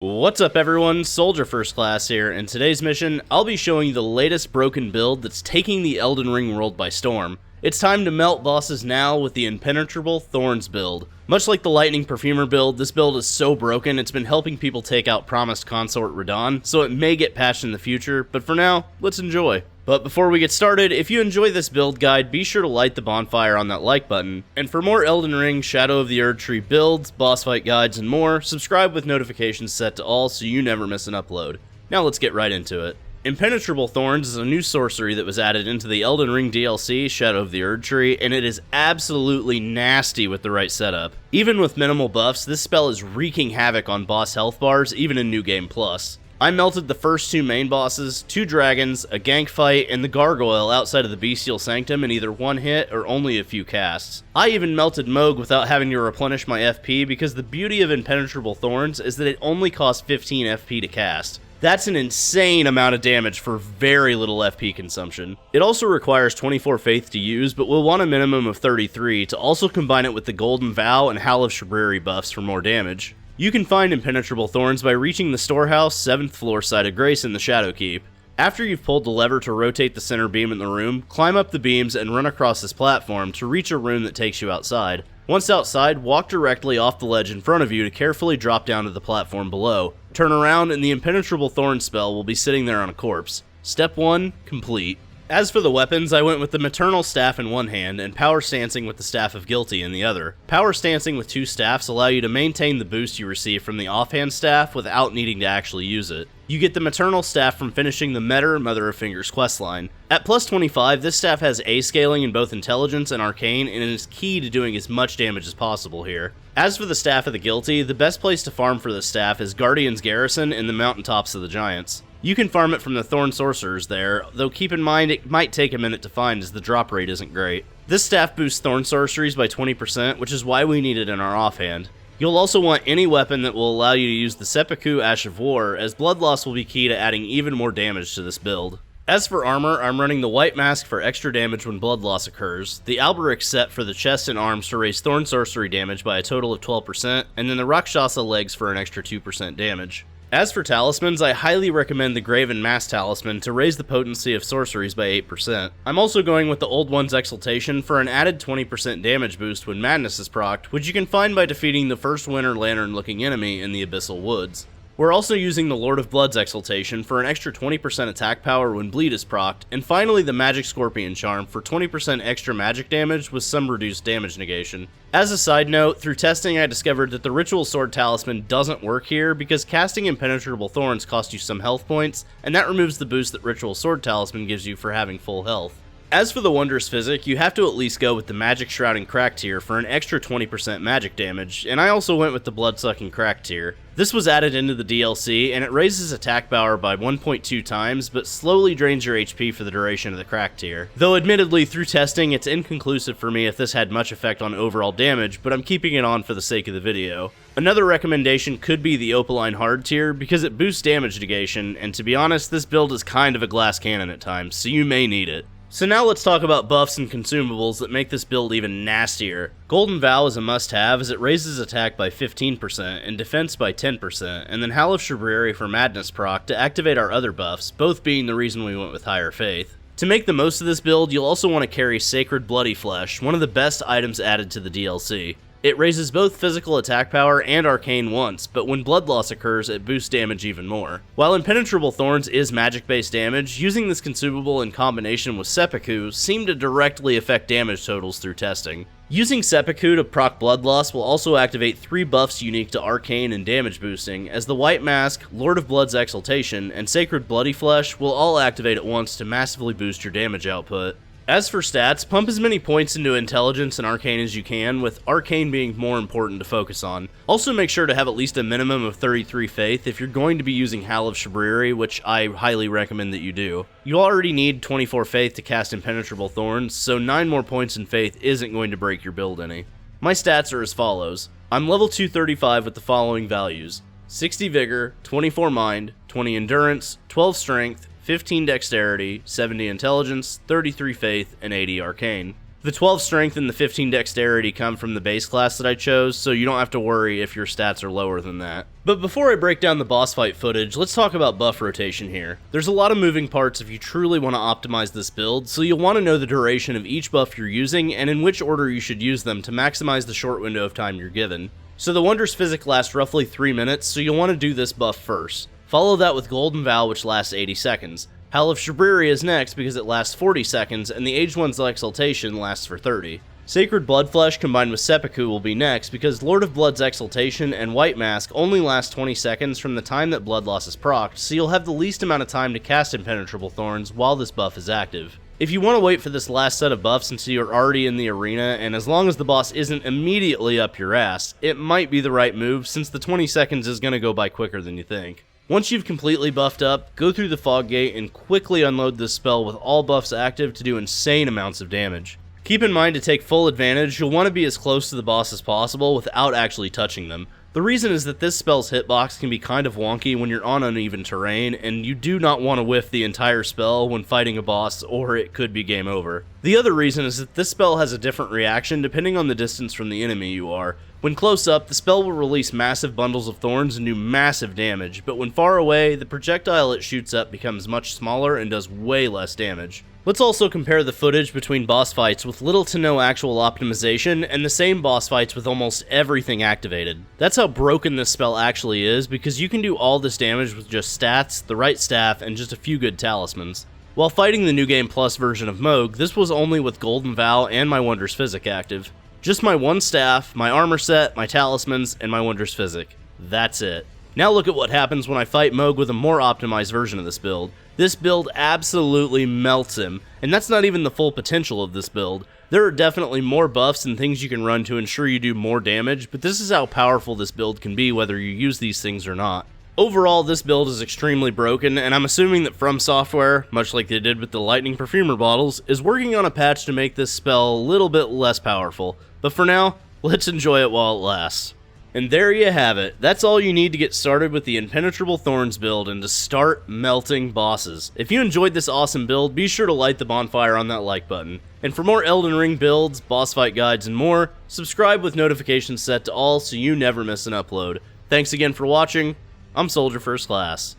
What's up everyone, Soldier First Class here. In today's mission, I'll be showing you the latest broken build that's taking the Elden Ring world by storm. It's time to melt bosses now with the Impenetrable Thorns build. Much like the Lightning Perfumer build, this build is so broken it's been helping people take out promised consort Radahn, so it may get patched in the future, but for now, let's enjoy. But before we get started, if you enjoy this build guide, be sure to light the bonfire on that like button. And for more Elden Ring, Shadow of the Erdtree builds, boss fight guides, and more, subscribe with notifications set to all so you never miss an upload. Now let's get right into it. Impenetrable Thorns is a new sorcery that was added into the Elden Ring DLC, Shadow of the Erdtree, and it is absolutely nasty with the right setup. Even with minimal buffs, this spell is wreaking havoc on boss health bars, even in New Game Plus. I melted the first two main bosses, two dragons, a gank fight, and the gargoyle outside of the Bestial Sanctum in either one hit or only a few casts. I even melted Moog without having to replenish my FP because the beauty of Impenetrable Thorns is that it only costs 15 FP to cast. That's an insane amount of damage for very little FP consumption. It also requires 24 faith to use, but we'll want a minimum of 33 to also combine it with the Golden Vow and Howl of Shabriri buffs for more damage. You can find Impenetrable Thorns by reaching the storehouse, 7th floor side of Grace in the Shadowkeep. After you've pulled the lever to rotate the center beam in the room, climb up the beams and run across this platform to reach a room that takes you outside. Once outside, walk directly off the ledge in front of you to carefully drop down to the platform below. Turn around and the Impenetrable Thorns spell will be sitting there on a corpse. Step 1, complete. As for the weapons, I went with the maternal staff in one hand and power stancing with the staff of guilty in the other. Power stancing with two staffs allow you to maintain the boost you receive from the offhand staff without needing to actually use it. You get the maternal staff from finishing the Metter Mother of Fingers questline. At plus 25, this staff has A scaling in both intelligence and arcane, and it is key to doing as much damage as possible here. As for the staff of the guilty, the best place to farm for this staff is Guardian's Garrison in the mountaintops of the Giants. You can farm it from the Thorn Sorcerers there, though keep in mind it might take a minute to find as the drop rate isn't great. This staff boosts Thorn Sorceries by 20%, which is why we need it in our offhand. You'll also want any weapon that will allow you to use the Seppuku Ash of War, as blood loss will be key to adding even more damage to this build. As for armor, I'm running the White Mask for extra damage when blood loss occurs, the Alberic set for the chest and arms to raise Thorn Sorcery damage by a total of 12%, and then the Rakshasa legs for an extra 2% damage. As for talismans, I highly recommend the Graven Mask Talisman to raise the potency of sorceries by 8%. I'm also going with the Old One's Exultation for an added 20% damage boost when Madness is procced, which you can find by defeating the first Winter Lantern looking enemy in the Abyssal Woods. We're also using the Lord of Blood's Exultation for an extra 20% attack power when Bleed is procced, and finally the Magic Scorpion Charm for 20% extra magic damage with some reduced damage negation. As a side note, through testing I discovered that the Ritual Sword Talisman doesn't work here because casting Impenetrable Thorns costs you some health points, and that removes the boost that Ritual Sword Talisman gives you for having full health. As for the Wondrous Physic, you have to at least go with the Magic Shrouding Crack tier for an extra 20% magic damage, and I also went with the Bloodsucking Crack tier. This was added into the DLC, and it raises attack power by 1.2 times, but slowly drains your HP for the duration of the Crack tier. Though admittedly, through testing, it's inconclusive for me if this had much effect on overall damage, but I'm keeping it on for the sake of the video. Another recommendation could be the Opaline Hard tier, because it boosts damage negation, and to be honest, this build is kind of a glass cannon at times, so you may need it. So now let's talk about buffs and consumables that make this build even nastier. Golden Vow is a must-have as it raises attack by 15% and defense by 10%, and then Howl of Shabriri for Madness proc to activate our other buffs, both being the reason we went with higher faith. To make the most of this build, you'll also want to carry Sacred Bloody Flesh, one of the best items added to the DLC. It raises both physical attack power and arcane once, but when blood loss occurs, it boosts damage even more. While Impenetrable Thorns is magic-based damage, using this consumable in combination with Seppuku seemed to directly affect damage totals through testing. Using Seppuku to proc blood loss will also activate 3 buffs unique to arcane and damage boosting, as the White Mask, Lord of Blood's Exultation, and Sacred Bloody Flesh will all activate at once to massively boost your damage output. As for stats, pump as many points into Intelligence and Arcane as you can, with Arcane being more important to focus on. Also make sure to have at least a minimum of 33 Faith if you're going to be using Howl of Shabriri, which I highly recommend that you do. You already need 24 Faith to cast Impenetrable Thorns, so 9 more points in Faith isn't going to break your build any. My stats are as follows. I'm level 235 with the following values: 60 Vigor, 24 Mind, 20 Endurance, 12 Strength, 15 Dexterity, 70 Intelligence, 33 Faith, and 80 Arcane. The 12 strength and the 15 dexterity come from the base class that I chose, so you don't have to worry if your stats are lower than that. But before I break down the boss fight footage, let's talk about buff rotation here. There's a lot of moving parts if you truly want to optimize this build, so you'll want to know the duration of each buff you're using and in which order you should use them to maximize the short window of time you're given. So the Wondrous Physic lasts roughly 3 minutes, so you'll want to do this buff first. Follow that with Golden Vow, which lasts 80 seconds. Howl of Shabriri is next because it lasts 40 seconds, and the Aged One's Exultation lasts for 30. Sacred Bloodflesh combined with Seppuku will be next because Lord of Blood's Exultation and White Mask only last 20 seconds from the time that Blood Loss is procced, so you'll have the least amount of time to cast Impenetrable Thorns while this buff is active. If you want to wait for this last set of buffs until you're already in the arena, and as long as the boss isn't immediately up your ass, it might be the right move since the 20 seconds is going to go by quicker than you think. Once you've completely buffed up, go through the Fog Gate and quickly unload this spell with all buffs active to do insane amounts of damage. Keep in mind to take full advantage, you'll want to be as close to the boss as possible without actually touching them. The reason is that this spell's hitbox can be kind of wonky when you're on uneven terrain, and you do not want to whiff the entire spell when fighting a boss, or it could be game over. The other reason is that this spell has a different reaction depending on the distance from the enemy you are. When close up, the spell will release massive bundles of thorns and do massive damage, but when far away, the projectile it shoots up becomes much smaller and does way less damage. Let's also compare the footage between boss fights with little to no actual optimization and the same boss fights with almost everything activated. That's how broken this spell actually is, because you can do all this damage with just stats, the right staff, and just a few good talismans. While fighting the New Game Plus version of Mohg, this was only with Golden Vow and my Wondrous Physic active. Just my one staff, my armor set, my talismans, and my Wondrous Physic. That's it. Now look at what happens when I fight Mohg with a more optimized version of this build. This build absolutely melts him, and that's not even the full potential of this build. There are definitely more buffs and things you can run to ensure you do more damage, but this is how powerful this build can be whether you use these things or not. Overall, this build is extremely broken, and I'm assuming that From Software, much like they did with the Lightning Perfumer bottles, is working on a patch to make this spell a little bit less powerful. But for now, let's enjoy it while it lasts. And there you have it. That's all you need to get started with the Impenetrable Thorns build and to start melting bosses. If you enjoyed this awesome build, be sure to light the bonfire on that like button. And for more Elden Ring builds, boss fight guides, and more, subscribe with notifications set to all so you never miss an upload. Thanks again for watching. I'm Soldier First Class,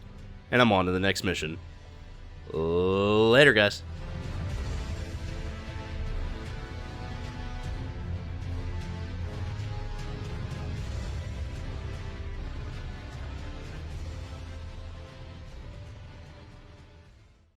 and I'm on to the next mission. Later, guys.